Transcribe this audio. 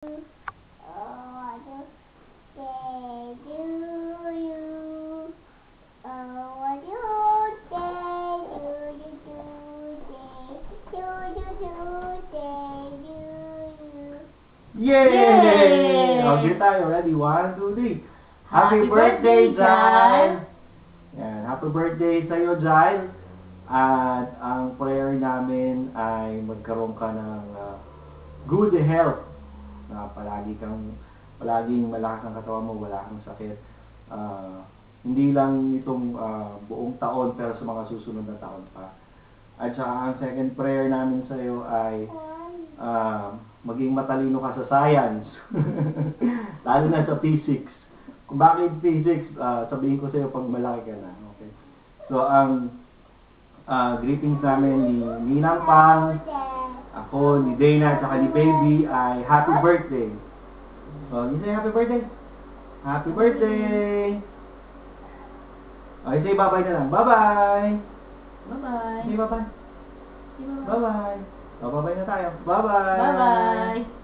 Yay! Okay tayo. Ready? 1, 2, 3. Happy birthday, Jai! Yan. Happy birthday sa'yo, Jai. At ang prayer namin ay magkaroon ka ng good health. Na palaging malakas ang katawan mo, wala kang sakit. Hindi lang itong buong taon, pero sa mga susunod na taon pa. At saka ang second prayer namin sa iyo ay maging matalino ka sa science. Lalo na sa physics. Kung bakit physics, sabihin ko sa iyo pag malaki ka na. Okay? So, ang greetings namin ni Ninang Pang, ako, ni Dana, at saka ni Baby ay happy birthday. So, you say happy birthday? Happy birthday! Okay, say bye-bye na lang. Bye-bye! Bye-bye. Say bye-bye. Bye-bye. Bye-bye. Bye-bye na tayo. Bye-bye. Bye-bye.